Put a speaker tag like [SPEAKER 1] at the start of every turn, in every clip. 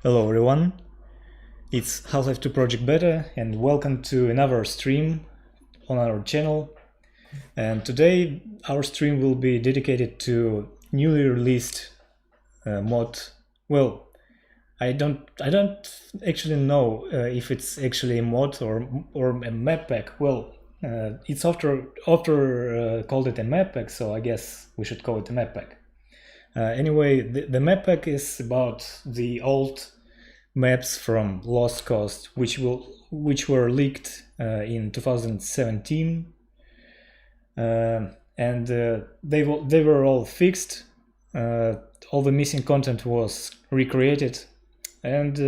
[SPEAKER 1] Hello everyone, it's Half-Life 2 Project Beta and welcome to another stream on our channel. And today our stream will be dedicated to newly released mod. Well, I don't actually know if it's actually a mod or a map pack. Well, it's after called it a map pack, so I guess we should call it a map pack. Anyway, the map pack is about the old maps from Lost Coast, which were leaked in 2017, and they were all fixed. All the missing content was recreated, and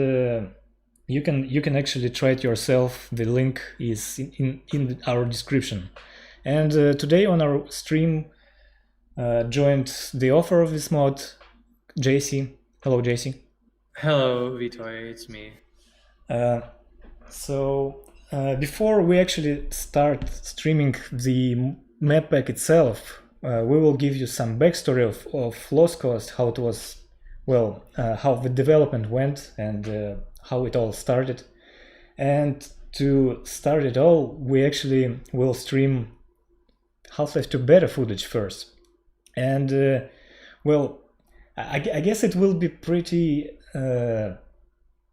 [SPEAKER 1] you can actually try it yourself. The link is in our description. And today on our stream joined the author of this mod, Jaycie. Hello, Jaycie.
[SPEAKER 2] Hello, Vitoy, it's me.
[SPEAKER 1] Before we actually start streaming the map pack itself, we will give you some backstory of Lost Coast, how it was, well, how the development went and how it all started. And to start it all, we actually will stream Half-Life 2 beta footage first. And well, I guess it will be pretty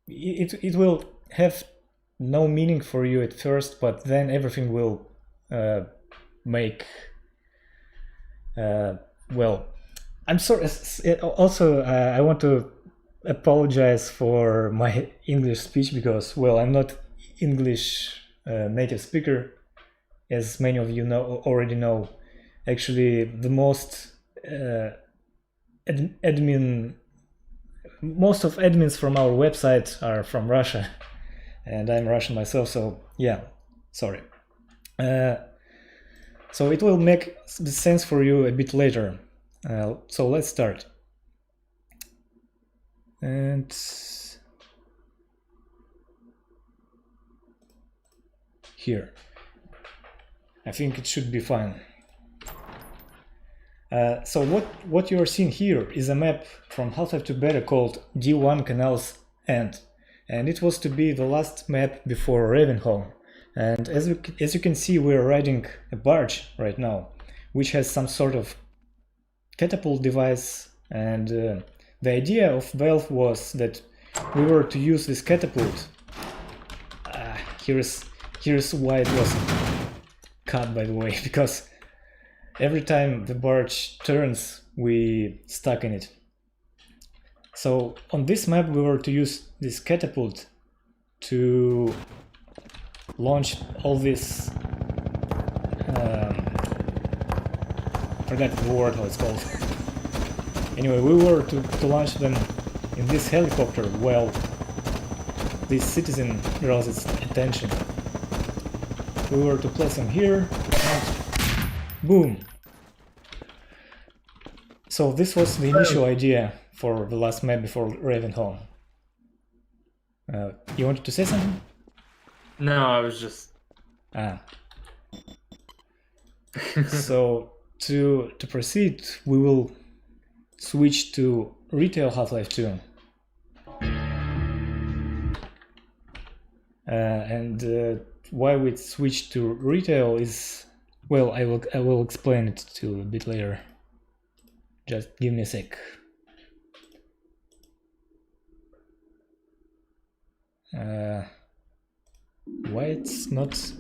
[SPEAKER 1] it will have no meaning for you at first, but then everything will make well, I'm sorry. Also, I want to apologize for my English speech because, well, I'm not English native speaker, as many of you already know. Actually, the most most of admins from our website are from Russia, and I'm Russian myself, so yeah, sorry. So it will make the sense for you a bit later. So let's start. And here, I think it should be fine. So what you are seeing here is a map from Half-Life 2 beta called D1 Canal's End, and it was to be the last map before Ravenholm. And as you can see, we are riding a barge right now, which has some sort of catapult device. And the idea of Valve was that we were to use this catapult. Here's why it was cut, by the way, because every time the barge turns, we stuck in it. So on this map, we were to use this catapult to launch all this. Forget the word how it's called. Anyway, we were to launch them in this helicopter while this citizen draws its attention. We were to place them here, and boom! So this was the initial idea for the last map before Ravenholm. You wanted to say something?
[SPEAKER 2] No, I was just...
[SPEAKER 1] So to proceed, we will switch to retail Half-Life 2. And why we switch to retail is, well, I will explain it to you a bit later. Just give me a sec. Why it's not?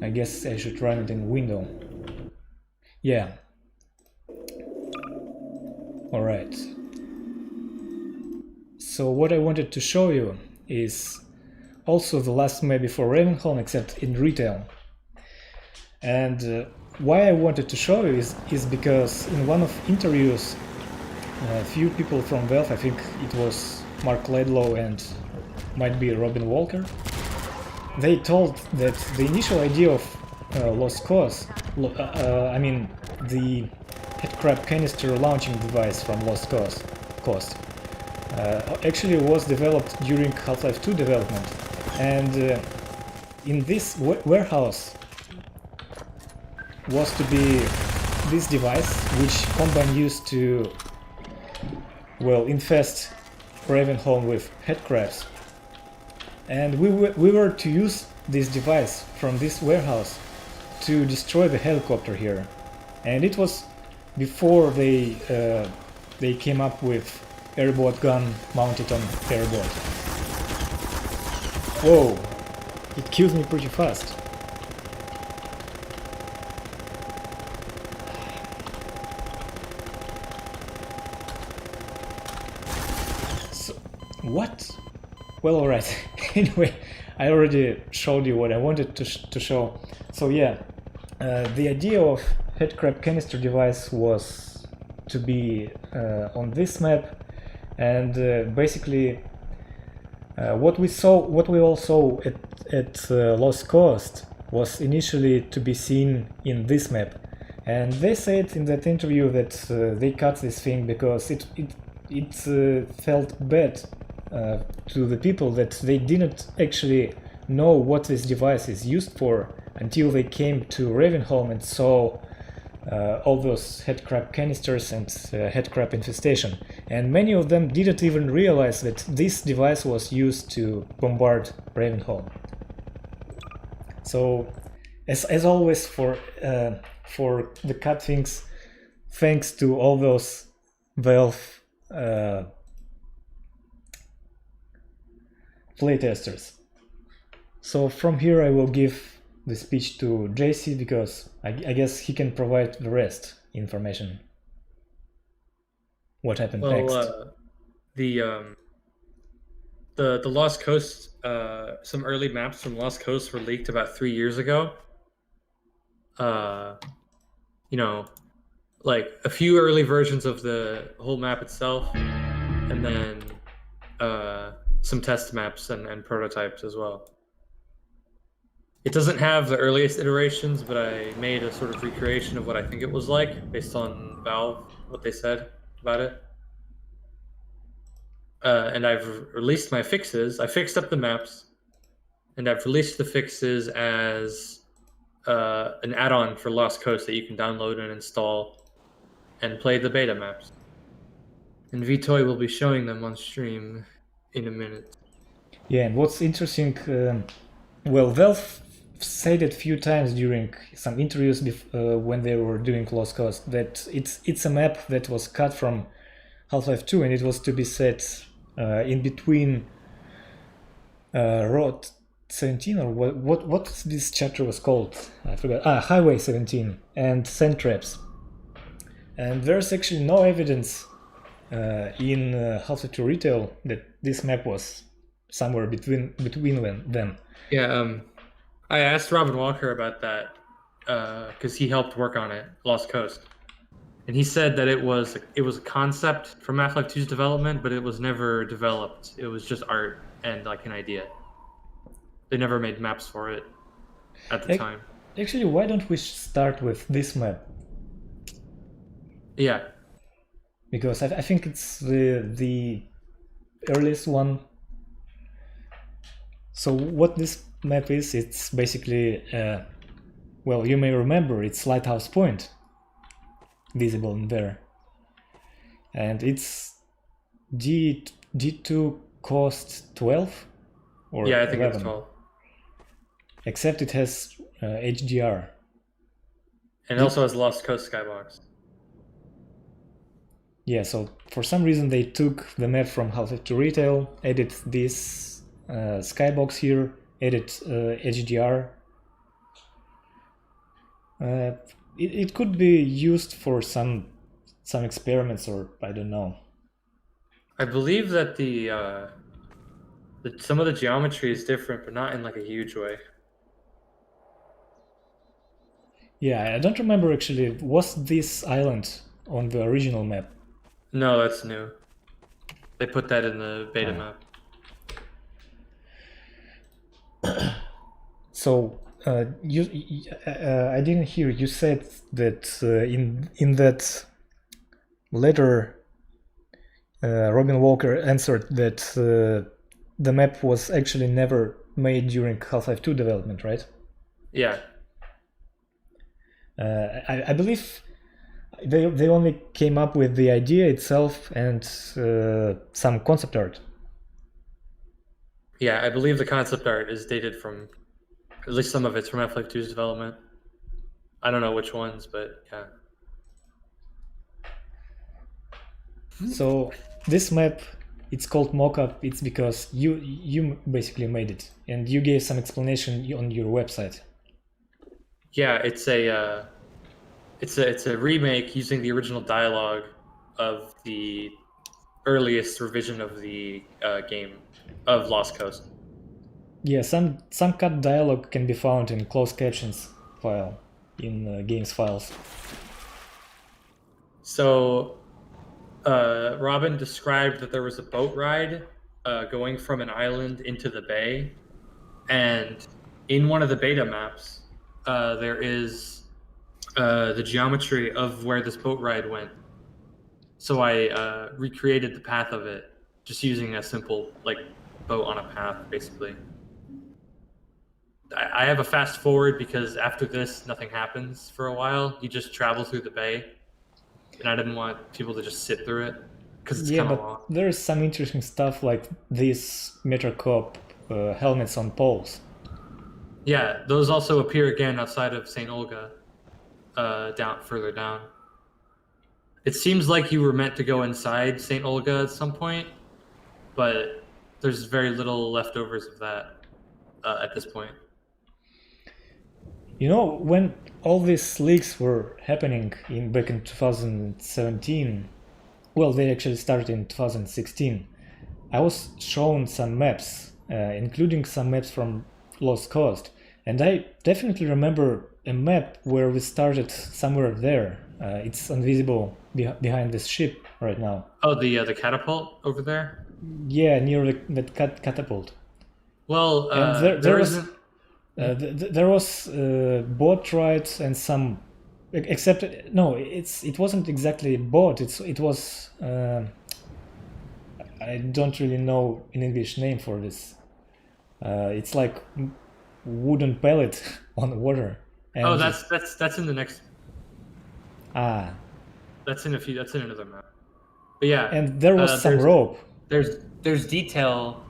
[SPEAKER 1] I guess I should run it in window. Yeah. All right. So what I wanted to show you is also the last map before Ravenholm, except in retail. And why I wanted to show you is because in one of interviews, a few people from Valve, I think it was Mark Laidlaw and might be Robin Walker, they told that the initial idea of Lost Coast, I mean the headcrab canister launching device from Lost Coast, actually was developed during Half-Life 2 development. And in this warehouse was to be this device, which Combine used to, well, infest Ravenholm with headcrabs. And we were to use this device from this warehouse to destroy the helicopter here. And it was before they came up with airboat gun mounted on airboat. Whoa, it kills me pretty fast. So, what? Well, alright. Anyway, I already showed you what I wanted to show. So yeah, the idea of headcrab canister device was to be on this map, and basically what we all saw at Lost Coast was initially to be seen in this map. And they said in that interview that they cut this thing because it felt bad to the people that they didn't actually know what this device is used for until they came to Ravenholm and saw all those headcrab canisters and headcrab infestation. And many of them didn't even realize that this device was used to bombard Ravenholm. So, as always, for the cut things, thanks to all those Valve playtesters. So from here I will give the speech to JC because I guess he can provide the rest information. What happened next?
[SPEAKER 2] The Lost Coast, some early maps from Lost Coast were leaked about 3 years ago. You know, like a few early versions of the whole map itself, and then some test maps and prototypes as well. It doesn't have the earliest iterations, but I made a sort of recreation of what I think it was like based on Valve, what they said about it. And I've released my fixes. I fixed up the maps, and I've released the fixes as an add-on for Lost Coast that you can download and install and play the beta maps. And Vitoy will be showing them on stream in a minute.
[SPEAKER 1] Yeah, and what's interesting, well, Valve said it a few times during some interviews when they were doing Lost Coast that it's a map that was cut from Half-Life 2 and it was to be set in between Road 17 or what this chapter was called? I forgot. Highway 17 and Sand Traps. And there's actually no evidence in Half-Life 2 Retail that this map was somewhere between them.
[SPEAKER 2] Yeah, I asked Robin Walker about that because he helped work on it, Lost Coast, and he said that it was a concept from Half-Life 2's development, but it was never developed. It was just art and like an idea. They never made maps for it at the time.
[SPEAKER 1] Actually, why don't we start with this map?
[SPEAKER 2] Yeah.
[SPEAKER 1] Because I think it's the earliest one. So what this map is, it's basically, well, you may remember, it's Lighthouse Point, visible in there. And it's D2 cost 12? Or
[SPEAKER 2] yeah, I think
[SPEAKER 1] 11.
[SPEAKER 2] it's 12.
[SPEAKER 1] Except it has HDR.
[SPEAKER 2] And it also has Lost Coast Skybox.
[SPEAKER 1] Yeah, so for some reason they took the map from Half-Life 2 Retail, added this skybox here, added HDR. It could be used for some experiments, or I don't know.
[SPEAKER 2] I believe that some of the geometry is different, but not in like a huge way.
[SPEAKER 1] Yeah, I don't remember actually. Was this island on the original map?
[SPEAKER 2] No, that's new. They put that in the beta map. So
[SPEAKER 1] I didn't hear you said that in that letter Robin Walker answered that the map was actually never made during Half-Life 2 development, right?
[SPEAKER 2] Yeah.
[SPEAKER 1] I believe they only came up with the idea itself and some concept art.
[SPEAKER 2] Yeah, I believe the concept art is dated from, at least some of it's from Half-Life 2's development. I don't know which ones, but yeah.
[SPEAKER 1] So this map, it's called mockup. It's because you basically made it, and you gave some explanation on your website.
[SPEAKER 2] Yeah, it's a remake using the original dialogue of the earliest revision of the game of Lost Coast.
[SPEAKER 1] Yeah, some cut dialogue can be found in closed captions file in games files.
[SPEAKER 2] So Robin described that there was a boat ride going from an island into the bay, and in one of the beta maps there is the geometry of where this boat ride went. So I recreated the path of it just using a simple boat on a path, basically. I have a fast forward because after this nothing happens for a while. You just travel through the bay, and I didn't want people to just sit through it because it's kind of long.
[SPEAKER 1] There's some interesting stuff like these Metacorp helmets on poles.
[SPEAKER 2] Yeah, those also appear again outside of St. Olga, further down. It seems like you were meant to go inside St. Olga at some point, but there's very little leftovers of that at this point.
[SPEAKER 1] You know, when all these leaks were happening back in 2017, well, they actually started in 2016, I was shown some maps, including some maps from Lost Coast, and I definitely remember a map where we started somewhere there. It's invisible behind this ship right now.
[SPEAKER 2] Oh, the catapult over there?
[SPEAKER 1] Yeah, near that catapult.
[SPEAKER 2] Well,
[SPEAKER 1] there was boat rides and some, except no, it wasn't exactly a boat. It was I don't really know an English name for this. It's like wooden pellet on the water.
[SPEAKER 2] And that's in the next.
[SPEAKER 1] Ah.
[SPEAKER 2] That's in another map. But yeah.
[SPEAKER 1] And there was some rope.
[SPEAKER 2] There's detail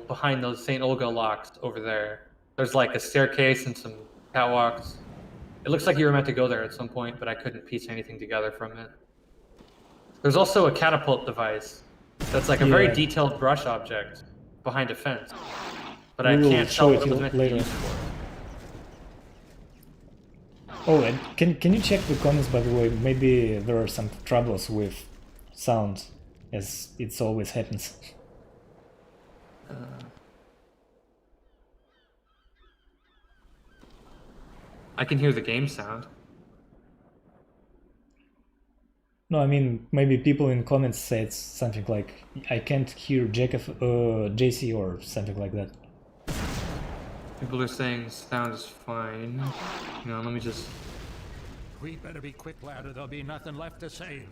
[SPEAKER 2] behind those St. Olga locks over there. There's like a staircase and some catwalks. It looks like you were meant to go there at some point, but I couldn't piece anything together from it. There's also a catapult device that's like a very detailed brush object behind a fence. But I can't tell what it was meant to be used for.
[SPEAKER 1] Oh, and can you check the comments, by the way? Maybe there are some troubles with sound, as it always happens.
[SPEAKER 2] I can hear the game sound.
[SPEAKER 1] No, I mean, maybe people in comments said something like, I can't hear JC or something like that.
[SPEAKER 2] People are saying sound is fine. You know, let me just...
[SPEAKER 3] We better be quick, lad, or there'll be nothing left to say.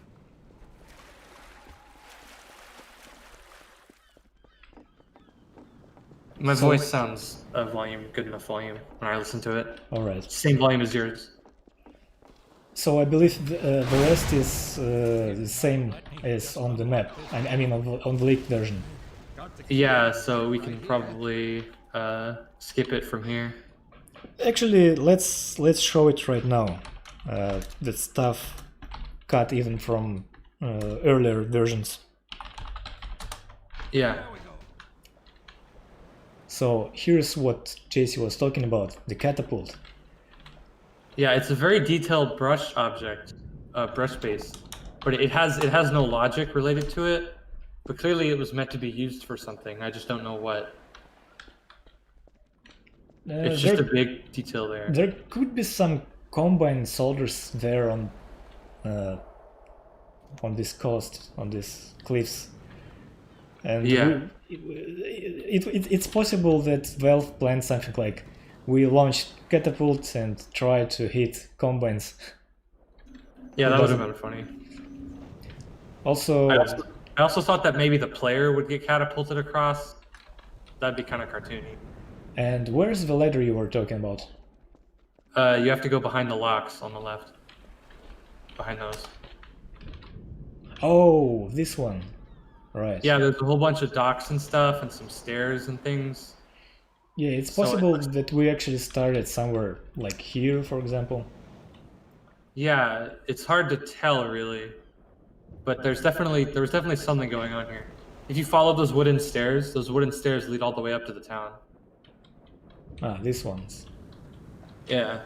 [SPEAKER 2] My voice sounds good enough volume when I listen to it.
[SPEAKER 1] Alright.
[SPEAKER 2] Same volume as yours.
[SPEAKER 1] So I believe the rest is the same as on the map. I mean on the leaked version.
[SPEAKER 2] Yeah, so we can probably skip it from here.
[SPEAKER 1] Actually, let's show it right now. The stuff cut even from earlier versions.
[SPEAKER 2] Yeah.
[SPEAKER 1] So here's what JC was talking about, the catapult.
[SPEAKER 2] Yeah, it's a very detailed brush object, brush base, but it has no logic related to it. But clearly, it was meant to be used for something. I just don't know what. It's just a big detail there.
[SPEAKER 1] There could be some combine soldiers there on this coast, on these cliffs, and
[SPEAKER 2] yeah,
[SPEAKER 1] it's possible that Valve planned something like, we launched catapults and try to hit combines.
[SPEAKER 2] Yeah, that would have been funny.
[SPEAKER 1] Also,
[SPEAKER 2] I also thought that maybe the player would get catapulted across. That'd be kind of cartoony.
[SPEAKER 1] And where's the ladder you were talking about?
[SPEAKER 2] You have to go behind the locks on the left. behind those.
[SPEAKER 1] Oh, this one. Right.
[SPEAKER 2] Yeah, there's a whole bunch of docks and stuff, and some stairs and things.
[SPEAKER 1] Yeah, it's
[SPEAKER 2] So it
[SPEAKER 1] possible
[SPEAKER 2] must-
[SPEAKER 1] that we actually started somewhere like here, for example.
[SPEAKER 2] Yeah, it's hard to tell really, but there was definitely something going on here. If you follow those wooden stairs lead all the way up to the town.
[SPEAKER 1] Ah, these ones.
[SPEAKER 2] Yeah.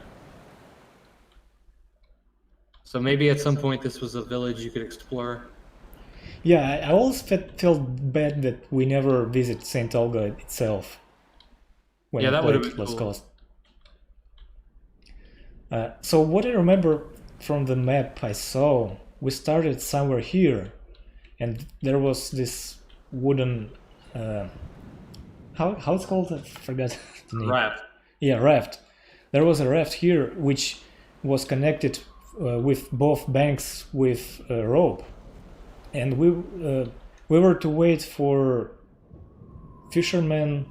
[SPEAKER 2] So maybe at some point this was a village you could explore.
[SPEAKER 1] Yeah, I always felt bad that we never visit St. Olga itself when
[SPEAKER 2] Yeah,
[SPEAKER 1] we
[SPEAKER 2] that would've
[SPEAKER 1] played
[SPEAKER 2] been
[SPEAKER 1] Lost
[SPEAKER 2] cool.
[SPEAKER 1] Coast. So what I remember from the map I saw, we started somewhere here, and there was this wooden, how it's called? I forgot the name.
[SPEAKER 2] Raft.
[SPEAKER 1] Yeah, raft. There was a raft here which was connected with both banks with a rope, and we were to wait for fishermen,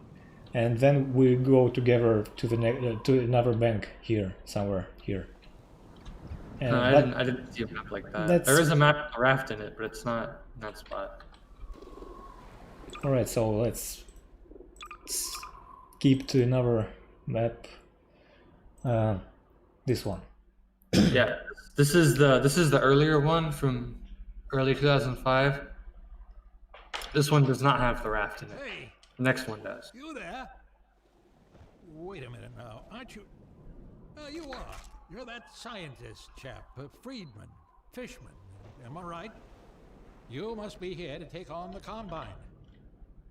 [SPEAKER 1] and then we go together to the to another bank here, somewhere here. And
[SPEAKER 2] No,
[SPEAKER 1] but
[SPEAKER 2] I didn't see a map like that.
[SPEAKER 1] that's-
[SPEAKER 2] There is a map with a raft in it, but it's not in that spot.
[SPEAKER 1] all right, so let's keep to another map. This one.
[SPEAKER 2] Yeah, this is the earlier one from early 2005. This one does not have the raft in it.
[SPEAKER 3] Hey,
[SPEAKER 2] The next one does.
[SPEAKER 3] you there? Wait a minute now, aren't you? You are. You're that scientist chap, Friedman, Fishman. Am I right? You must be here to take on the Combine.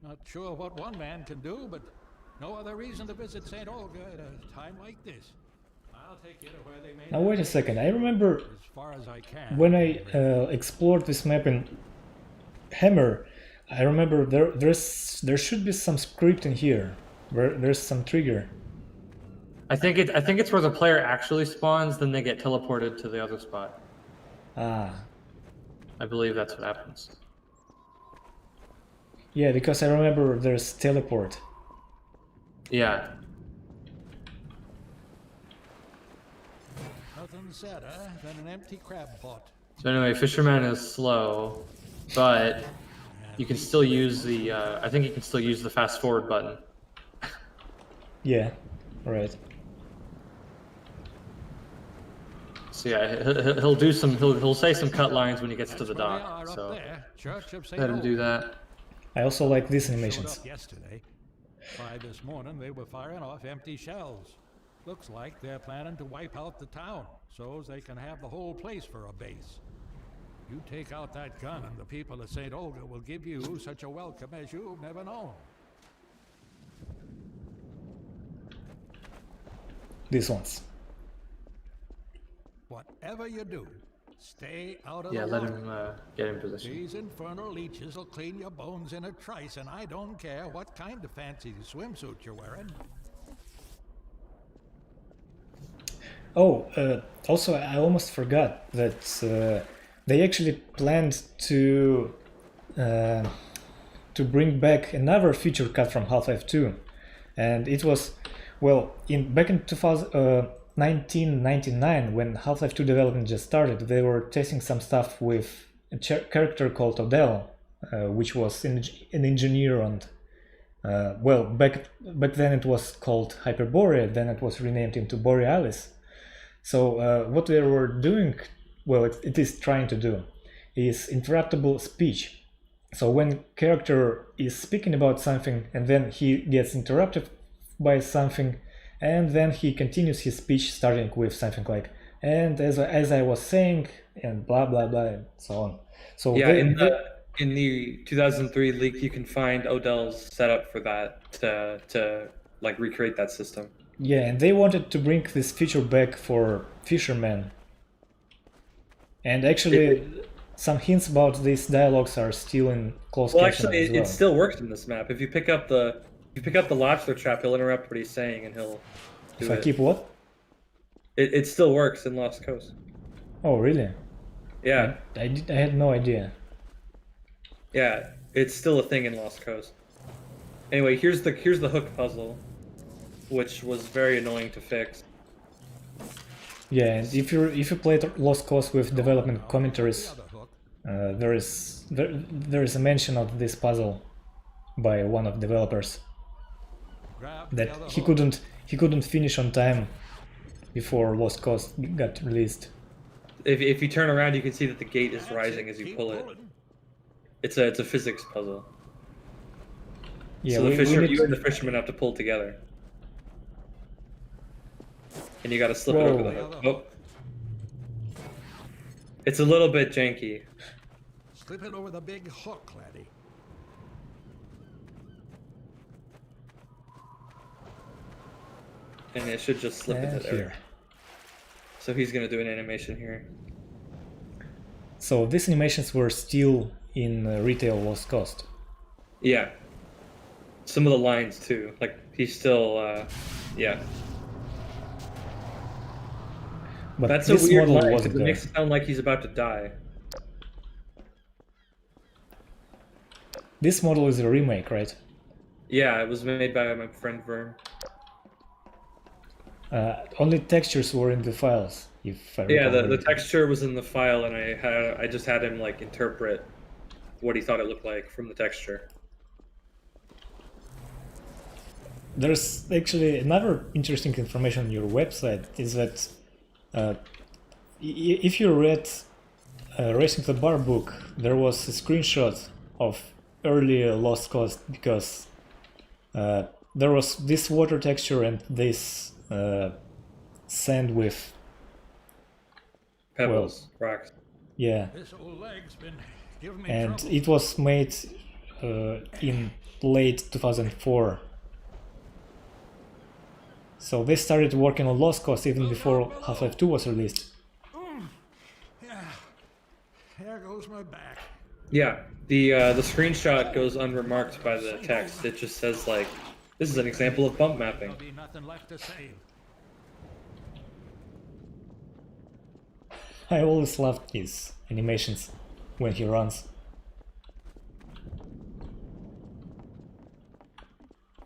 [SPEAKER 3] Not sure what one man can do, but no other reason to visit St. Olga at a time like this. I'll take you to where they made
[SPEAKER 1] Now wait a second. I remember
[SPEAKER 3] as far as I can.
[SPEAKER 1] when I explored this map in Hammer, I remember there should be some script in here where there's some trigger.
[SPEAKER 2] I think it's where the player actually spawns, then they get teleported to the other spot.
[SPEAKER 1] Ah,
[SPEAKER 2] I believe that's what happens.
[SPEAKER 1] yeah, because I remember there's teleport.
[SPEAKER 2] Yeah.
[SPEAKER 3] Nothing sadder than an empty crab pot.
[SPEAKER 2] So anyway, Fisherman is slow, but you can still use the. I think you can still use the fast forward button.
[SPEAKER 1] Yeah, right.
[SPEAKER 2] So yeah, he'll do some. He'll say some cut lines when he gets to the
[SPEAKER 3] That's where they
[SPEAKER 2] dock.
[SPEAKER 3] are up
[SPEAKER 2] So
[SPEAKER 3] there, Church of St.
[SPEAKER 2] let him do
[SPEAKER 3] Olga.
[SPEAKER 2] that.
[SPEAKER 1] I also like these
[SPEAKER 3] Showed
[SPEAKER 1] animations.
[SPEAKER 3] up yesterday. By this morning, they were firing off empty shells. Looks like they're planning to wipe out the town, so they can have the whole place for a base. You take out that gun, and the people of St. Olga will give you such a welcome as you've never known.
[SPEAKER 1] These ones.
[SPEAKER 3] Whatever you do, stay out of
[SPEAKER 2] Yeah,
[SPEAKER 3] the
[SPEAKER 2] let
[SPEAKER 3] water.
[SPEAKER 2] him get in position.
[SPEAKER 3] These infernal leeches will clean your bones in a trice, and I don't care what kind of fancy swimsuit you're wearing.
[SPEAKER 1] Oh, also I almost forgot that they actually planned to bring back another feature cut from Half-Life 2, and it was, well, back in 1999 when Half-Life 2 development just started. They were testing some stuff with a character called Odell, which was an engineer and well, back then it was called Hyperborea, then it was renamed into Borealis. So what they were doing, well, it is trying to do, is interruptible speech. So when character is speaking about something and then he gets interrupted by something, and then he continues his speech starting with something like, and as I was saying, and blah blah blah, and so on. So
[SPEAKER 2] Yeah, in the 2003 leak, you can find Odell's setup for that to like recreate that system.
[SPEAKER 1] yeah, and they wanted to bring this feature back for Fisherman. And actually, some hints about these dialogues are still in closed
[SPEAKER 2] Well,
[SPEAKER 1] caption
[SPEAKER 2] actually,
[SPEAKER 1] as well.
[SPEAKER 2] it still works in this map. If you pick up the lobster trap, he'll interrupt what he's saying and he'll do
[SPEAKER 1] If I
[SPEAKER 2] it.
[SPEAKER 1] keep what?
[SPEAKER 2] It still works in Lost Coast.
[SPEAKER 1] Oh, really?
[SPEAKER 2] Yeah,
[SPEAKER 1] I had no idea.
[SPEAKER 2] yeah, it's still a thing in Lost Coast. Anyway, here's the hook puzzle, which was very annoying to fix.
[SPEAKER 1] Yeah, and if you played Lost Cause with development commentaries, there is a mention of this puzzle by one of the developers that he couldn't finish on time before Lost Cause got released.
[SPEAKER 2] If you turn around, you can see that the gate is rising as you pull it. It's a physics puzzle.
[SPEAKER 1] Yeah,
[SPEAKER 2] so you and the fisherman have to pull together. And you gotta slip it over the hook. Oh. It's a little bit janky.
[SPEAKER 3] Slip it over the big hook, laddie.
[SPEAKER 2] And it should just slip into there.
[SPEAKER 1] Here.
[SPEAKER 2] So he's gonna do an animation here.
[SPEAKER 1] So these animations were still in retail Lost Cause.
[SPEAKER 2] Yeah. Some of the lines too. Like he's still, yeah.
[SPEAKER 1] But
[SPEAKER 2] that's a weird line because it makes it sound like he's about to die.
[SPEAKER 1] This model is a remake, right?
[SPEAKER 2] Yeah, it was made by my friend Vern.
[SPEAKER 1] Only textures were in the files, if I recall.
[SPEAKER 2] Yeah, the texture was in the file, and I just had him like interpret what he thought it looked like from the texture.
[SPEAKER 1] There's actually another interesting information on your website is that if you read Racing the Bar book, there was a screenshot of early Lost Cause because there was this water texture and this sand with
[SPEAKER 2] pebbles, rocks.
[SPEAKER 1] Yeah.
[SPEAKER 3] This old leg's been giving me
[SPEAKER 1] and
[SPEAKER 3] trouble.
[SPEAKER 1] it was made in late 2004. So they started working on Lost Cause even before Half-Life 2 was released.
[SPEAKER 3] Yeah. There goes my back.
[SPEAKER 2] Yeah, the screenshot goes unremarked by the text. It just says like, this is an example of bump mapping.
[SPEAKER 3] There'll be nothing left to save.
[SPEAKER 1] I always loved his animations when he runs.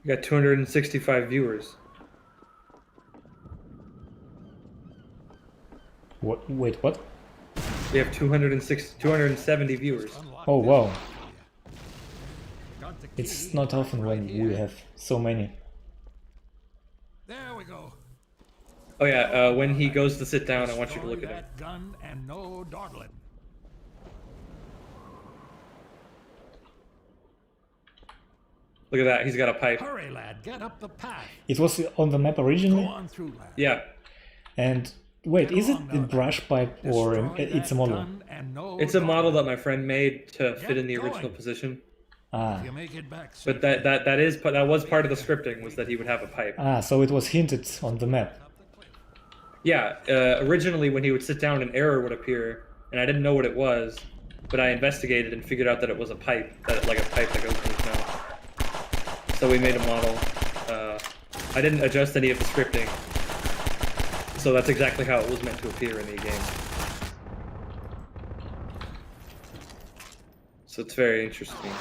[SPEAKER 2] We got 265 viewers.
[SPEAKER 1] What? Wait, what?
[SPEAKER 2] We have 270 viewers.
[SPEAKER 1] Oh wow. It's not often when we have so many.
[SPEAKER 3] There we go.
[SPEAKER 2] Oh yeah, when he goes to sit down, I want you to look at him.
[SPEAKER 3] That gun and no dawdling.
[SPEAKER 2] Look at that, he's got a pipe.
[SPEAKER 3] Hurry, lad, get up the path.
[SPEAKER 1] It was on the map
[SPEAKER 3] Go
[SPEAKER 1] originally?
[SPEAKER 3] on through, lad.
[SPEAKER 2] Yeah,
[SPEAKER 1] And wait, is it a brush pipe or it's a model?
[SPEAKER 2] it's a model that my friend made to fit in the original position.
[SPEAKER 1] Ah,
[SPEAKER 3] You make it back
[SPEAKER 2] But that was part of the scripting, was that he would have a pipe.
[SPEAKER 1] so it was hinted on the map.
[SPEAKER 2] Yeah, originally when he would sit down, an error would appear, and I didn't know what it was, but I investigated and figured out that it was a pipe, like a pipe that goes in his mouth. So we made a model. I didn't adjust any of the scripting, so that's exactly how it was meant to appear in the game. So it's very interesting.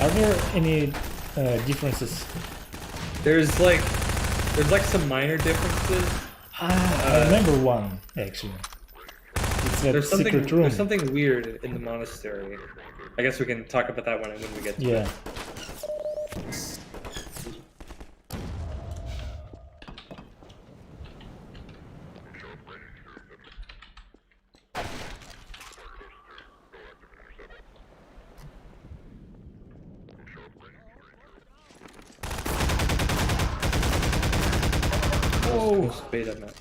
[SPEAKER 1] Are there any differences?
[SPEAKER 2] There's like some minor differences.
[SPEAKER 1] I remember one actually. It's that
[SPEAKER 2] There's
[SPEAKER 1] secret room.
[SPEAKER 2] There's something weird in the monastery. I guess we can talk about that when we get to
[SPEAKER 1] Yeah.
[SPEAKER 2] it.
[SPEAKER 1] Oh,
[SPEAKER 2] Beta map.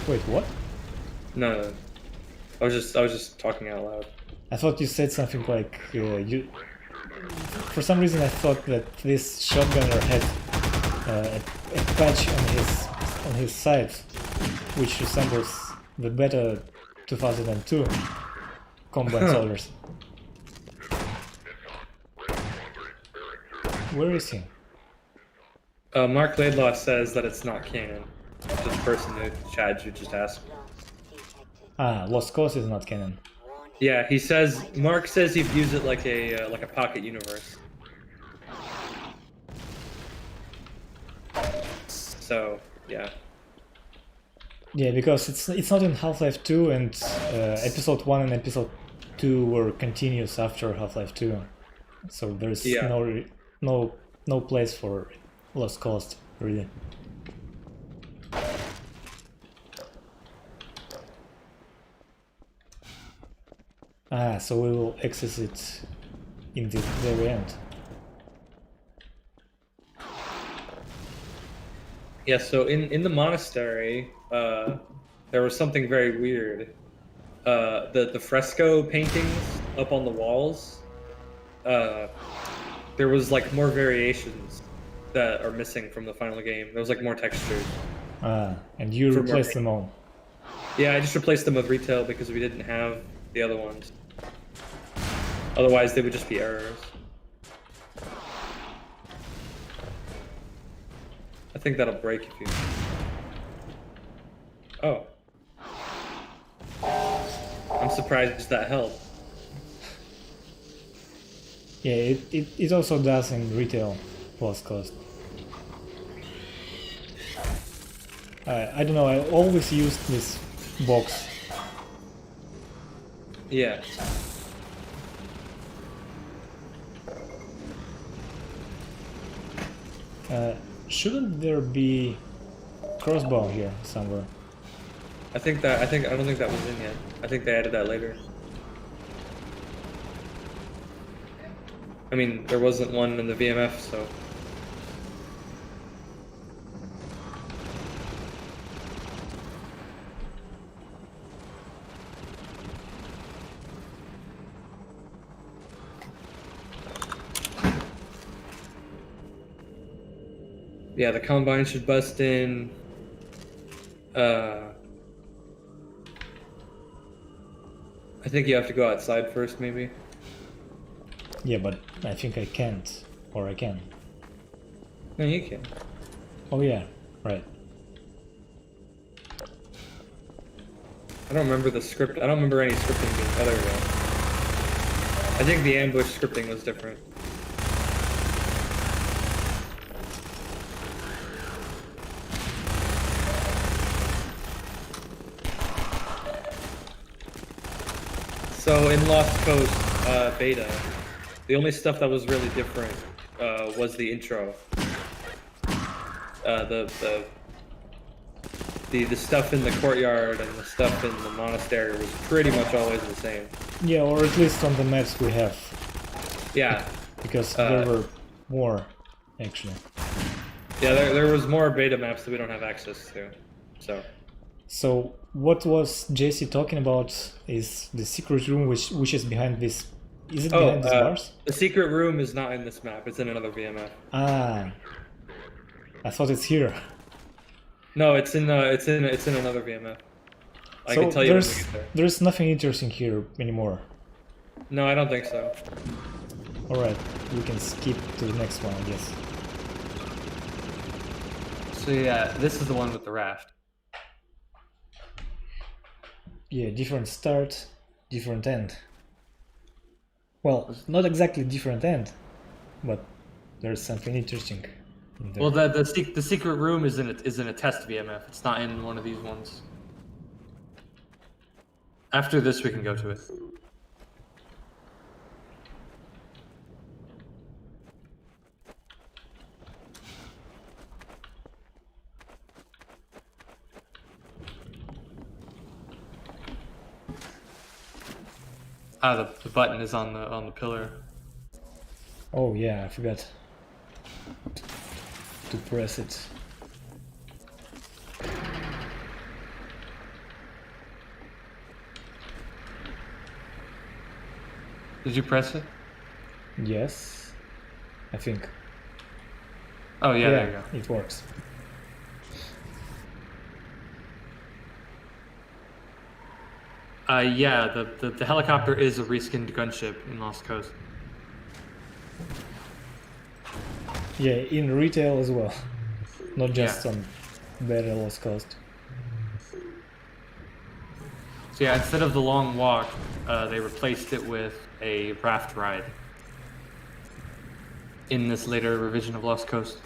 [SPEAKER 1] wait, what?
[SPEAKER 2] No. I was just talking out loud.
[SPEAKER 1] I thought you said something like you. For some reason, I thought that this shotgunner had a patch on his side, which resembles the beta 2002 combat soldiers. Where is he?
[SPEAKER 2] Mark Laidlaw says that it's not canon. This person in the chat you just asked.
[SPEAKER 1] Ah, Lost Cause is not canon.
[SPEAKER 2] Yeah, he says. Mark says he views it like a pocket universe. So yeah.
[SPEAKER 1] Yeah, because it's not in Half-Life 2, and episode 1 and episode 2 were continuous after Half-Life 2, so there's no place for Lost Coast really. Ah, so we will access it in the very end.
[SPEAKER 2] Yeah, so in the monastery, there was something very weird. The fresco paintings up on the walls, there was like more variations that are missing from the final game. There was like more textures.
[SPEAKER 1] Ah, and you replaced them all.
[SPEAKER 2] Yeah, I just replaced them with retail because we didn't have the other ones. Otherwise, they would just be errors. I think that'll break if you... Oh. I'm surprised that held.
[SPEAKER 1] Yeah, it also does in retail Lost Coast. I don't know, I always used this box.
[SPEAKER 2] Yeah.
[SPEAKER 1] Shouldn't there be crossbow here somewhere?
[SPEAKER 2] I don't think that was in yet. I think they added that later. I mean, there wasn't one in the VMF, so... Yeah, the Combine should bust in. I think you have to go outside first, maybe.
[SPEAKER 1] Yeah, but I think I can't. Or I can.
[SPEAKER 2] No, you can.
[SPEAKER 1] Oh yeah, right.
[SPEAKER 2] I don't remember the script. I don't remember any scripting being... Oh, there we go. I think the ambush scripting was different. So in Lost Coast beta, the only stuff that was really different was the intro. The stuff in the courtyard and the stuff in the monastery was pretty much always the same.
[SPEAKER 1] Yeah, or at least on the maps we have.
[SPEAKER 2] Yeah.
[SPEAKER 1] Because there were more, actually.
[SPEAKER 2] Yeah, there was more beta maps that we don't have access to.
[SPEAKER 1] So what was JC talking about is the secret room which is behind this. Is it behind these bars?
[SPEAKER 2] The secret room is not in this map, it's in another VMF.
[SPEAKER 1] Ah. I thought it's here.
[SPEAKER 2] No, it's in another VMF. I can tell you when we get there.
[SPEAKER 1] There's nothing interesting here anymore.
[SPEAKER 2] No, I don't think so.
[SPEAKER 1] Alright, we can skip to the next one, I guess.
[SPEAKER 2] So yeah, this is the one with the raft.
[SPEAKER 1] Yeah, different start, different end. Well, not exactly different end, but there's something interesting in there.
[SPEAKER 2] Well, the secret room is in a test VMF. It's not in one of these ones. After this, we can go to it. Ah, the button is on the pillar.
[SPEAKER 1] Oh yeah, I forgot to press it.
[SPEAKER 2] Did you press it?
[SPEAKER 1] Yes, I think.
[SPEAKER 2] Oh yeah, there you go.
[SPEAKER 1] It works.
[SPEAKER 2] Yeah, the helicopter is a reskinned gunship in Lost Coast.
[SPEAKER 1] Yeah, in retail as well, not just on better Lost Coast.
[SPEAKER 2] So yeah, instead of the long walk, they replaced it with a raft ride in this later revision of Lost Coast.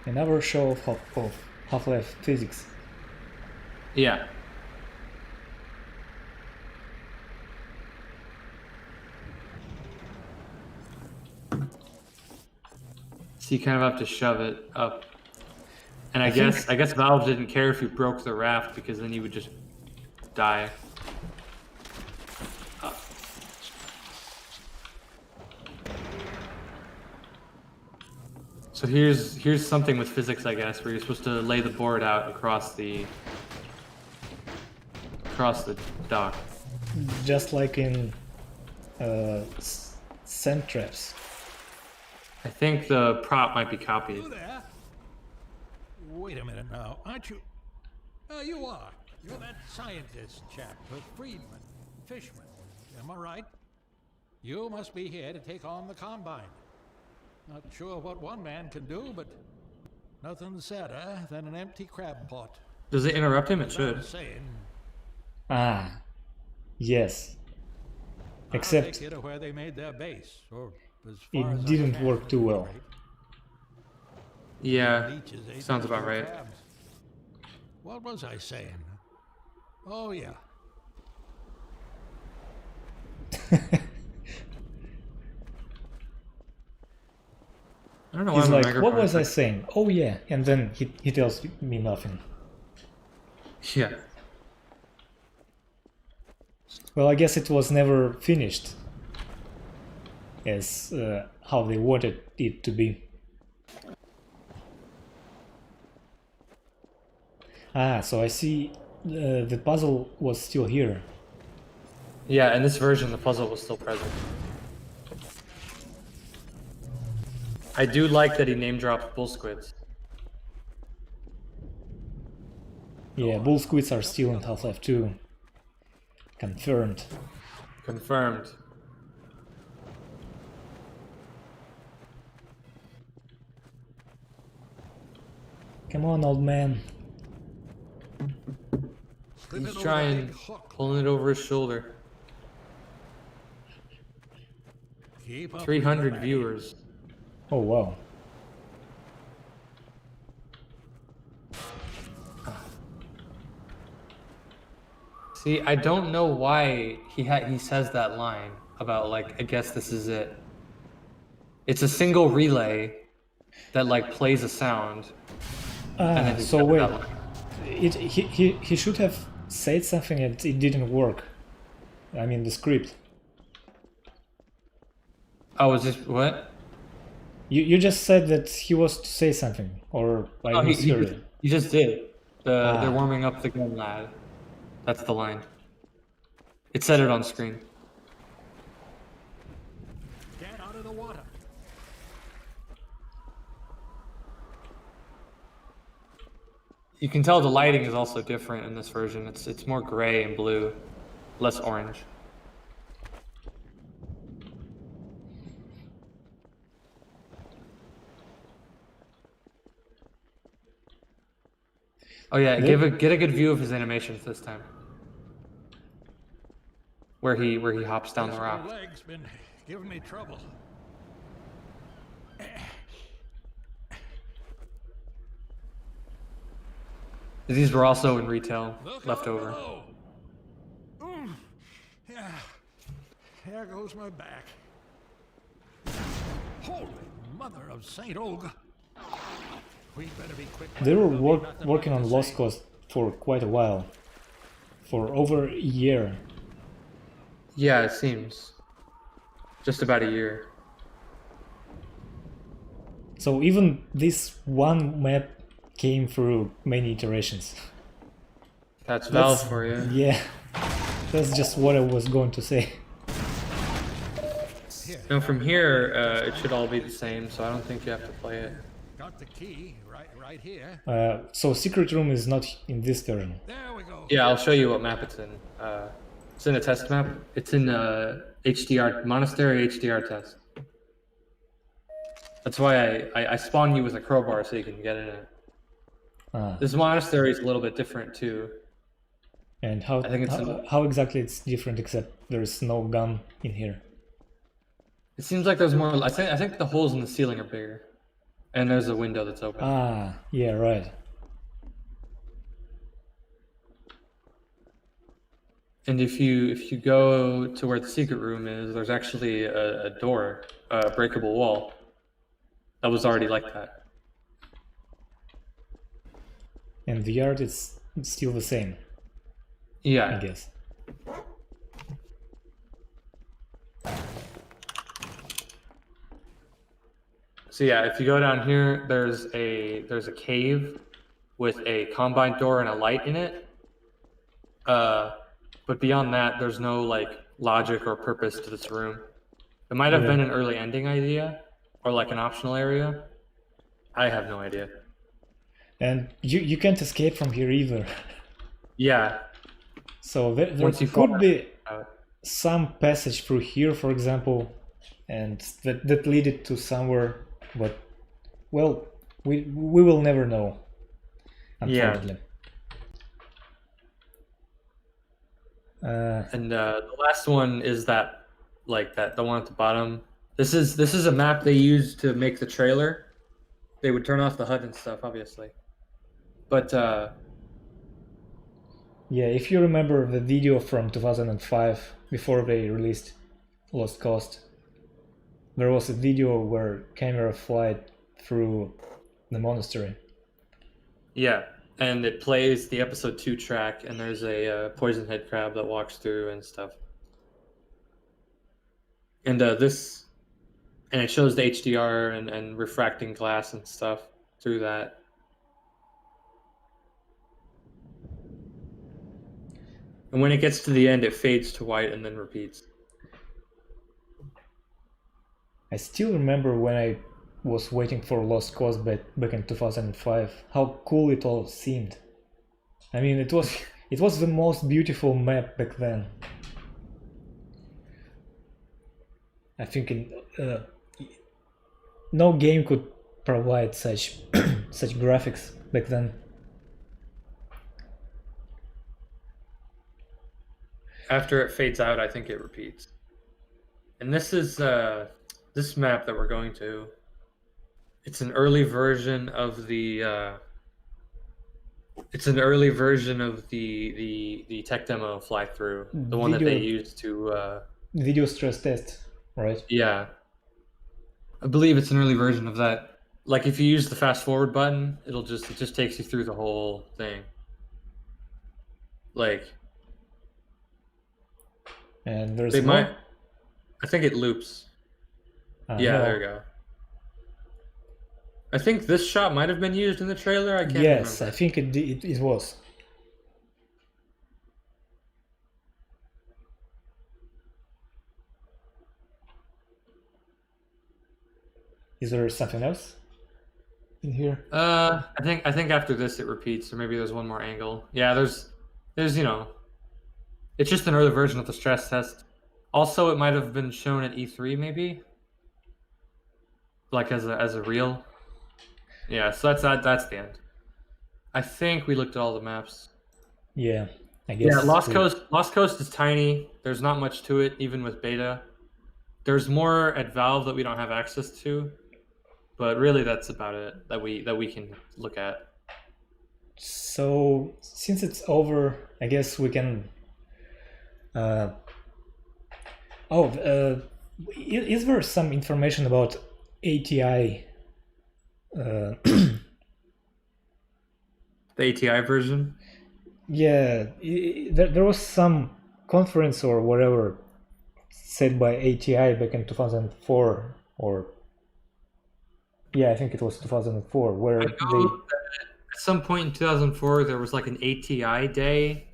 [SPEAKER 1] Another show of Half-Life physics.
[SPEAKER 2] Yeah. So you kind of have to shove it up. And I guess Valve didn't care if you broke the raft because then you would just die. So here's something with physics, I guess, where you're supposed to lay the board out across the dock.
[SPEAKER 1] Just like in sand traps.
[SPEAKER 2] I think the prop might be copied.
[SPEAKER 3] You there? Wait a minute now, aren't you? You are. You're that scientist chap, Friedman, Fishman. Am I right? You must be here to take on the Combine. Not sure what one man can do, but nothing sadder than an empty crab pot.
[SPEAKER 2] Does it interrupt him? It
[SPEAKER 3] As I
[SPEAKER 2] should.
[SPEAKER 3] was saying,
[SPEAKER 1] Ah, yes.
[SPEAKER 3] I'll
[SPEAKER 1] Except
[SPEAKER 3] take you to where they made their base, or as
[SPEAKER 1] it
[SPEAKER 3] far as I
[SPEAKER 1] didn't
[SPEAKER 3] can,
[SPEAKER 1] work too well.
[SPEAKER 3] right?
[SPEAKER 2] Yeah,
[SPEAKER 3] Leeches ate
[SPEAKER 2] sounds
[SPEAKER 3] those
[SPEAKER 2] about
[SPEAKER 3] little
[SPEAKER 2] right.
[SPEAKER 3] crabs. What was I saying? Oh yeah.
[SPEAKER 2] I don't know why
[SPEAKER 1] He's
[SPEAKER 2] my
[SPEAKER 1] like,
[SPEAKER 2] microphone
[SPEAKER 1] what was I
[SPEAKER 2] is
[SPEAKER 1] saying? Oh yeah, and then he tells me nothing.
[SPEAKER 2] Yeah.
[SPEAKER 1] Well, I guess it was never finished as how they wanted it to be. Ah, so I see the puzzle was still here.
[SPEAKER 2] Yeah, in this version, the puzzle was still present. I do like that he name dropped bull squids.
[SPEAKER 1] Yeah, bull squids are still in Half-Life 2. Confirmed.
[SPEAKER 2] Confirmed.
[SPEAKER 1] Come on, old man.
[SPEAKER 3] Slip it
[SPEAKER 2] He's
[SPEAKER 3] over
[SPEAKER 2] trying,
[SPEAKER 3] the big hook.
[SPEAKER 2] pulling it over his shoulder.
[SPEAKER 3] Keep up with
[SPEAKER 2] 300
[SPEAKER 3] the
[SPEAKER 2] viewers.
[SPEAKER 1] Oh wow.
[SPEAKER 2] See, I don't know why he says that line about like, I guess this is it. It's a single relay that like plays a sound. and
[SPEAKER 1] Ah,
[SPEAKER 2] then he
[SPEAKER 1] so
[SPEAKER 2] kept
[SPEAKER 1] wait.
[SPEAKER 2] that line.
[SPEAKER 1] He should have said something and it didn't work. I mean the script.
[SPEAKER 2] Oh, is this what?
[SPEAKER 1] You just said that he was to say something, or I
[SPEAKER 2] Oh,
[SPEAKER 1] misheard it.
[SPEAKER 2] he just did.
[SPEAKER 1] Ah.
[SPEAKER 2] They're warming up the gun, lad. That's the line. It said it on screen.
[SPEAKER 3] Get out of the water.
[SPEAKER 2] You can tell the lighting is also different in this version. It's more gray and blue, less orange. Oh yeah, get a good view of his animations this time. Where he hops down the
[SPEAKER 3] This
[SPEAKER 2] rock.
[SPEAKER 3] old leg's been giving me trouble.
[SPEAKER 2] These were also in retail,
[SPEAKER 3] Look
[SPEAKER 2] left
[SPEAKER 3] out
[SPEAKER 2] over.
[SPEAKER 3] below. Yeah. There goes my back. Holy mother of Saint Olga. We better be quick.
[SPEAKER 1] They were
[SPEAKER 3] There'll be nothing
[SPEAKER 1] working
[SPEAKER 3] left
[SPEAKER 1] on
[SPEAKER 3] to
[SPEAKER 1] Lost
[SPEAKER 3] say.
[SPEAKER 1] Coast for quite a while. For over a year.
[SPEAKER 2] Yeah, it seems. Just about a year.
[SPEAKER 1] So even this one map came through many iterations.
[SPEAKER 2] That's Valve for you.
[SPEAKER 1] Yeah, that's just what I was going to say.
[SPEAKER 3] Here,
[SPEAKER 2] Now from here, it should all be the same, so I don't think you have to play it.
[SPEAKER 3] got the key right here.
[SPEAKER 1] So secret room is not in this version.
[SPEAKER 3] There we go.
[SPEAKER 2] Yeah, I'll show you what map it's in. It's in a test map. It's in HDR, Monastery HDR test. That's why I spawn you with a crowbar so you can get in it.
[SPEAKER 1] Ah,
[SPEAKER 2] This monastery is a little bit different too.
[SPEAKER 1] And how
[SPEAKER 2] I think it's
[SPEAKER 1] how exactly it's different, except there's no gun in here?
[SPEAKER 2] It seems like there's more. I think the holes in the ceiling are bigger, and there's a window that's open.
[SPEAKER 1] Ah, yeah, right.
[SPEAKER 2] And if you go to where the secret room is, there's actually a door, a breakable wall. That was already like that.
[SPEAKER 1] And the art is still the same,
[SPEAKER 2] Yeah.
[SPEAKER 1] I guess.
[SPEAKER 2] So yeah, if you go down here, there's a cave with a combine door and a light in it. But beyond that, there's no like logic or purpose to this room. It might have been an early ending idea, or like an optional area. I have no idea.
[SPEAKER 1] And you can't escape from here either.
[SPEAKER 2] Yeah.
[SPEAKER 1] So there
[SPEAKER 2] Once you fall
[SPEAKER 1] could be some passage through here, for example, and that leaded to somewhere, but well, we will never know, unfortunately.
[SPEAKER 2] And the last one is that, like the one at the bottom. This is a map they used to make the trailer. They would turn off the HUD and stuff, obviously. But
[SPEAKER 1] yeah, if you remember the video from 2005, before they released Lost Coast, there was a video where camera flied through the monastery.
[SPEAKER 2] yeah, and it plays the episode 2 track, and there's a poison head crab that walks through and stuff. And and it shows the HDR and refracting glass and stuff through that. And when it gets to the end, it fades to white and then repeats.
[SPEAKER 1] I still remember when I was waiting for Lost Cause back in 2005, how cool it all seemed. I mean, it was the most beautiful map back then. I think no game could provide such such graphics back then.
[SPEAKER 2] After it fades out, I think it repeats. And this is this map that we're going to. It's an early version of the. It's an early version of the tech demo fly through, the one that they used to.
[SPEAKER 1] Video stress test, right?
[SPEAKER 2] Yeah. I believe it's an early version of that. Like if you use the fast forward button, it just takes you through the whole thing. Like.
[SPEAKER 1] And there's
[SPEAKER 2] I think it loops. Yeah,
[SPEAKER 1] no.
[SPEAKER 2] there we go. I think this shot might have been used in the trailer. I can't
[SPEAKER 1] Yes,
[SPEAKER 2] remember.
[SPEAKER 1] I think it was. Is there something else in here?
[SPEAKER 2] I think after this it repeats, or maybe there's one more angle. Yeah, there's it's just an early version of the stress test. Also, it might have been shown at E3, maybe, like as a reel. Yeah, so that's the end. I think we looked at all the maps.
[SPEAKER 1] Yeah, I guess.
[SPEAKER 2] Yeah, Lost Coast is tiny. There's not much to it, even with beta. There's more at Valve that we don't have access to, but really that's about it that we can look at.
[SPEAKER 1] So since it's over, I guess we can. Is there some information about ATI?
[SPEAKER 2] The ATI version?
[SPEAKER 1] Yeah, there was some conference or whatever said by ATI back in 2004, or yeah, I think it was 2004, where
[SPEAKER 2] at some point in 2004 there was like an ATI day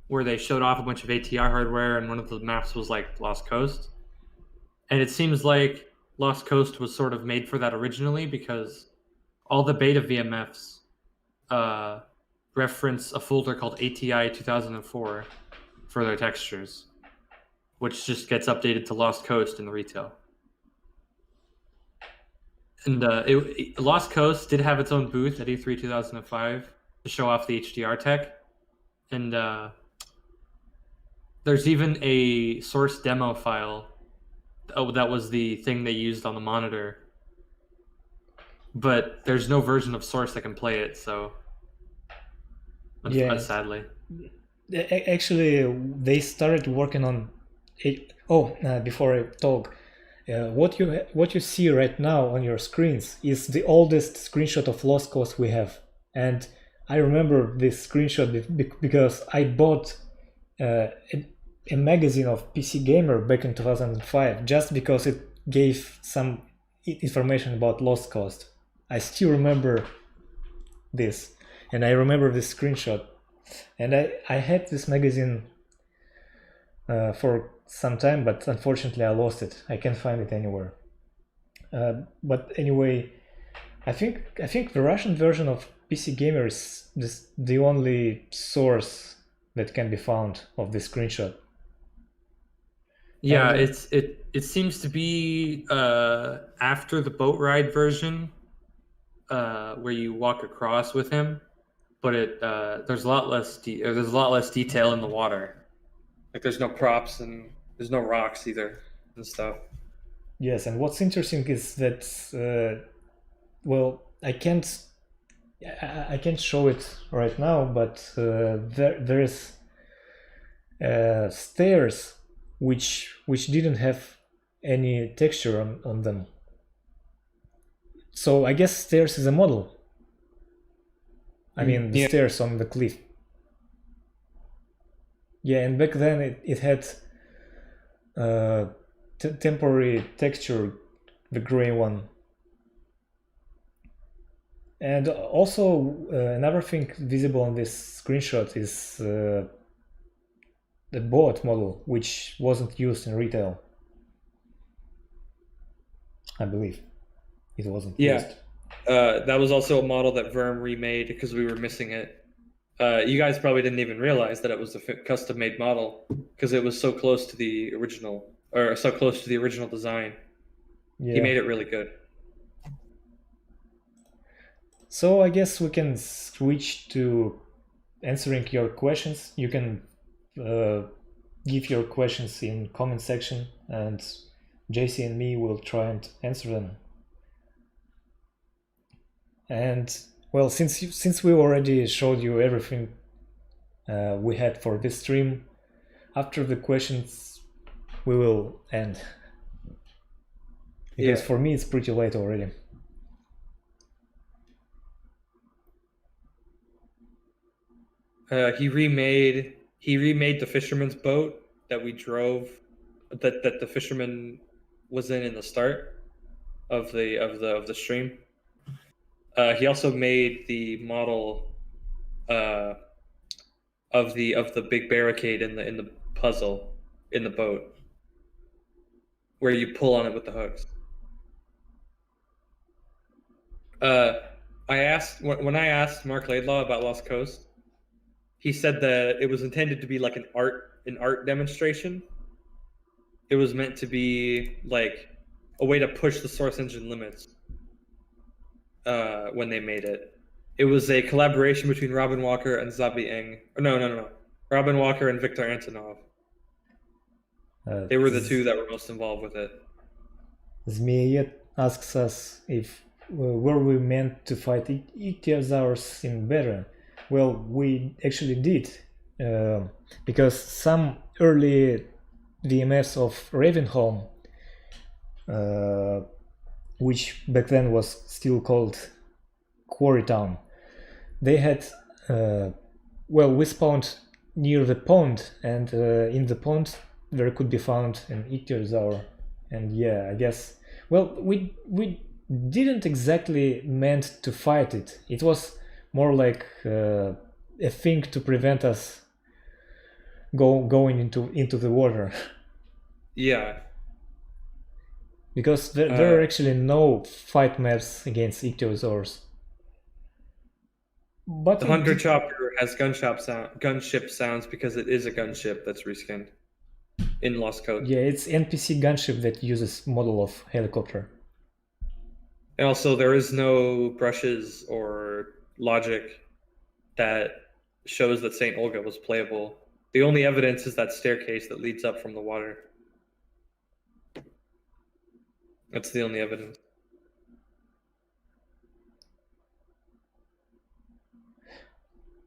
[SPEAKER 2] where they showed off a bunch of ATI hardware, and one of the maps was like Lost Coast. And it seems like Lost Coast was sort of made for that originally, because all the beta VMFs reference a folder called ATI 2004 for their textures, which just gets updated to Lost Coast in the retail. And Lost Coast did have its own booth at E3 2005 to show off the HDR tech. And There's even a source demo file. Oh, that was the thing they used on the monitor. But there's no version of source that can play it, so
[SPEAKER 1] Yeah.
[SPEAKER 2] sadly.
[SPEAKER 1] Actually, they started working on it. Oh, before I talk, what you see right now on your screens is the oldest screenshot of Lost Coast we have, and I remember this screenshot because I bought a magazine of PC Gamer back in 2005 just because it gave some information about Lost Coast. I still remember this, and I remember this screenshot. And I had this magazine for some time, but unfortunately I lost it. I can't find it anywhere. But anyway, I think the Russian version of PC Gamer is the only source that can be found of this screenshot.
[SPEAKER 2] Yeah,
[SPEAKER 1] And,
[SPEAKER 2] it seems to be after the boat ride version, where you walk across with him, but there's a lot less detail in the water. Like there's no props and there's no rocks either and stuff.
[SPEAKER 1] yes, and what's interesting is that well, I can't show it right now, but there is stairs which didn't have any texture on them. So I guess stairs is a model. I mean the stairs on the cliff. Yeah, and back then it had temporary texture, the gray one. And also another thing visible on this screenshot is the boat model, which wasn't used in retail. I believe it wasn't used.
[SPEAKER 2] That was also a model that Verm remade because we were missing it. You guys probably didn't even realize that it was a custom-made model because it was so close to the original, or so close to the original design.
[SPEAKER 1] Yeah.
[SPEAKER 2] He made it really good.
[SPEAKER 1] So I guess we can switch to answering your questions. You can give your questions in comment section, and JC and me will try and answer them. And well, since we already showed you everything we had for this stream, after the questions we will end, because for me it's pretty late already.
[SPEAKER 2] He remade the fisherman's boat that we drove, that the fisherman was in the start of the stream. He also made the model of the big barricade in the puzzle in the boat, where you pull on it with the hooks. I asked when I asked Mark Laidlaw about Lost Coast, he said that it was intended to be like an art demonstration. It was meant to be like a way to push the source engine limits when they made it. It was a collaboration between Robin Walker and Zabi Eng. No. Robin Walker and Viktor Antonov. They were the two that were most involved with it.
[SPEAKER 1] Zmeyet asks us if were we meant to fight ichthyosaurs in beta. Well, we actually did, because some early VMS of Ravenholm, which back then was still called Quarry Town, they had, well, we spawned near the pond, and in the pond there could be found an ichthyosaur. And yeah, I guess, well, we didn't exactly meant to fight it. It was more like a thing to prevent us going into the water.
[SPEAKER 2] Yeah.
[SPEAKER 1] Because there are actually no fight maps against ichthyosaurs. But
[SPEAKER 2] the Hunter Chopper has gunship sounds because it is a gunship that's reskinned in Lost Coast.
[SPEAKER 1] Yeah, it's NPC gunship that uses model of helicopter.
[SPEAKER 2] And also, there is no brushes or logic that shows that St. Olga was playable The only evidence is that staircase that leads up from the water. That's the only evidence.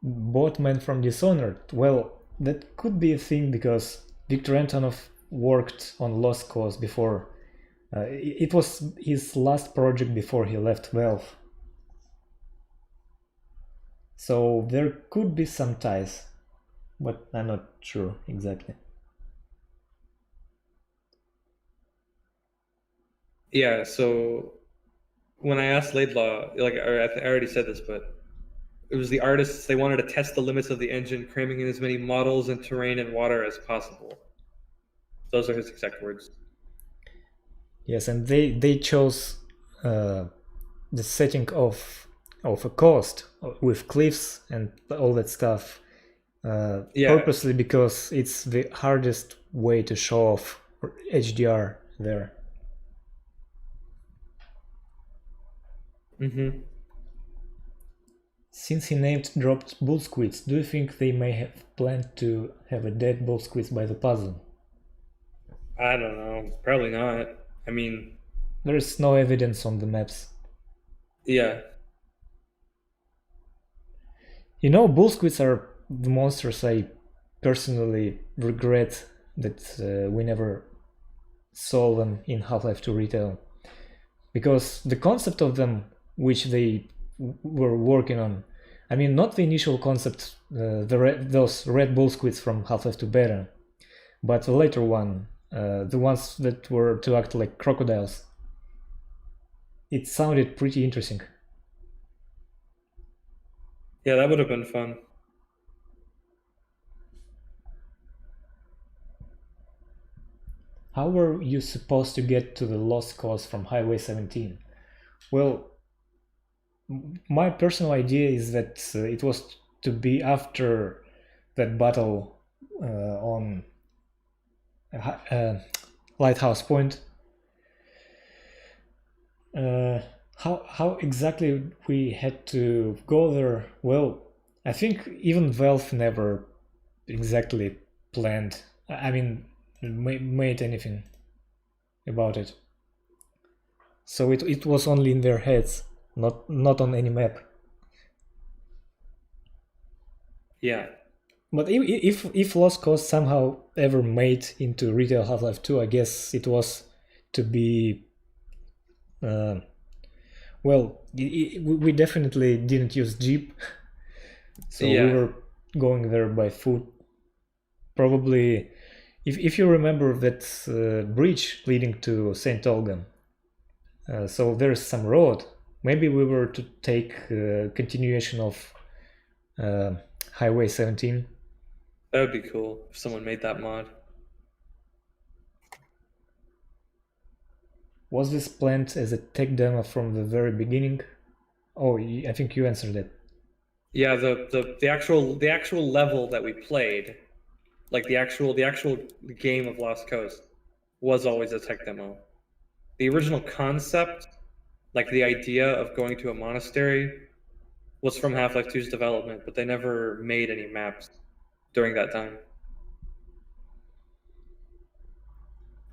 [SPEAKER 1] Boatman from Dishonored. Well, that could be a thing because Viktor Antonov worked on Lost Cause before. It was his last project before he left Valve. So there could be some ties, but I'm not sure exactly.
[SPEAKER 2] Yeah, so when I asked Laidlaw, like I already said this, but it was the artists, they wanted to test the limits of the engine, cramming in as many models and terrain and water as possible. Those are his exact words.
[SPEAKER 1] Yes, and they chose the setting of a coast with cliffs and all that stuff purposely because it's the hardest way to show off HDR there.
[SPEAKER 2] Mm-hmm.
[SPEAKER 1] Since he dropped bull squids, do you think they may have planned to have a dead bull squids by the puzzle?
[SPEAKER 2] I don't know. Probably not. I mean,
[SPEAKER 1] there is no evidence on the maps.
[SPEAKER 2] Yeah.
[SPEAKER 1] You know, bull squids are the monsters I personally regret that we never saw them in Half-Life 2 retail. Because the concept of them, which they were working on, I mean, not the initial concept, those red bull squids from Half-Life 2 beta, but the later one, the ones that were to act like crocodiles. It sounded pretty interesting.
[SPEAKER 2] Yeah, that would have been fun.
[SPEAKER 1] How were you supposed to get to the Lost Cause from Highway 17? Well, my personal idea is that it was to be after that battle on Lighthouse Point. How exactly we had to go there? Well, I think even Valve never exactly planned. I mean, made anything about it. So it was only in their heads, not on any map.
[SPEAKER 2] Yeah.
[SPEAKER 1] But if Lost Cause somehow ever made into retail Half-Life 2, I guess it was to be... well, we definitely didn't use Jeep, so we were going there by foot. Probably, if you remember that bridge leading to St. Olgan, so there's some road. Maybe we were to take continuation of Highway 17.
[SPEAKER 2] That would be cool if someone made that mod.
[SPEAKER 1] Was this planned as a tech demo from the very beginning? Oh, I think you answered it.
[SPEAKER 2] Yeah, the actual level that we played, like the actual game of Lost Coast, was always a tech demo. The original concept, like the idea of going to a monastery, was from Half-Life 2's development, but they never made any maps during that time.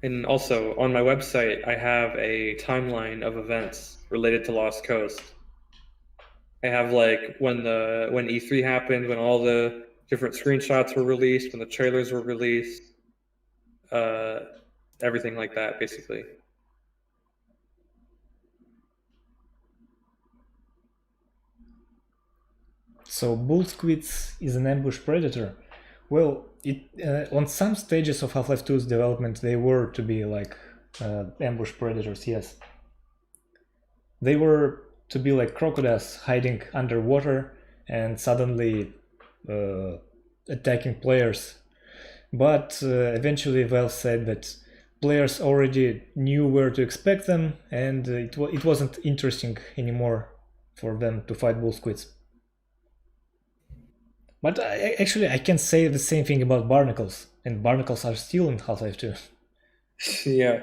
[SPEAKER 2] And also, on my website, I have a timeline of events related to Lost Coast. I have like when E3 happened, when all the different screenshots were released, when the trailers were released, everything like that, basically.
[SPEAKER 1] So bull squids is an ambush predator. Well, on some stages of Half-Life 2's development, they were to be like ambush predators, yes. They were to be like crocodiles hiding underwater and suddenly attacking players. But eventually Valve said that players already knew where to expect them, and it wasn't interesting anymore for them to fight bull squids. But actually, I can say the same thing about barnacles, and barnacles are still in Half-Life 2.
[SPEAKER 2] Yeah.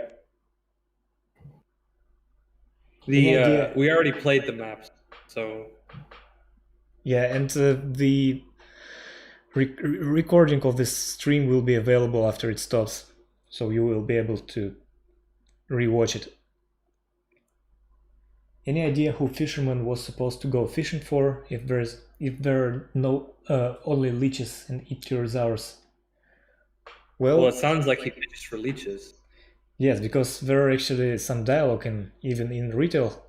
[SPEAKER 2] We already played the maps, so...
[SPEAKER 1] Yeah, and the recording of this stream will be available after it stops, so you will be able to rewatch it. Any idea who fisherman was supposed to go fishing for if there are no only leeches and ichthyosaurs?
[SPEAKER 2] Well, it sounds like he fishes for leeches.
[SPEAKER 1] Yes, because there are actually some dialogue even in retail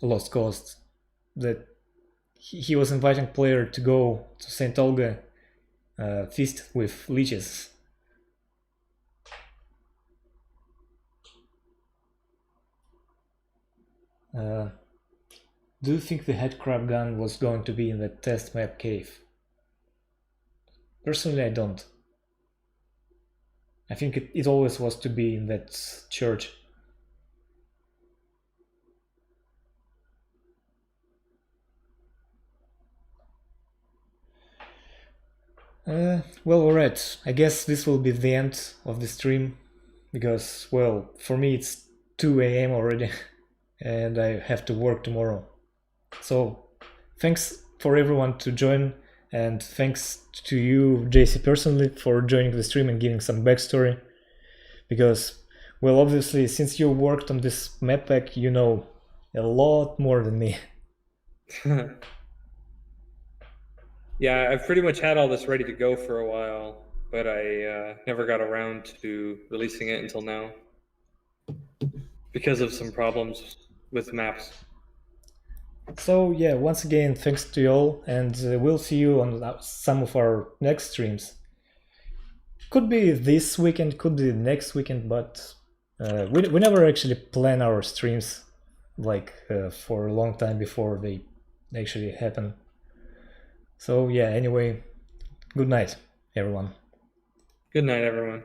[SPEAKER 1] Lost Coast that he was inviting player to go to St. Olga feast with leeches. Do you think the headcrab gun was going to be in the test map cave? Personally, I don't. I think it always was to be in that church. Well, alright. I guess this will be the end of the stream because, well, for me it's 2 a.m. already and I have to work tomorrow. So, thanks for everyone to join, and thanks to you, Jaycie, personally, for joining the stream and giving some backstory. Because, well, obviously, since you worked on this Mappack, you know a lot more than me.
[SPEAKER 2] Yeah, I've pretty much had all this ready to go for a while, but I never got around to releasing it until now because of some problems with maps.
[SPEAKER 1] So yeah, once again, thanks to you all, and we'll see you on some of our next streams. Could be this weekend, could be next weekend, but we never actually plan our streams like for a long time before they actually happen. So yeah, anyway, good night, everyone.
[SPEAKER 2] Good night, everyone.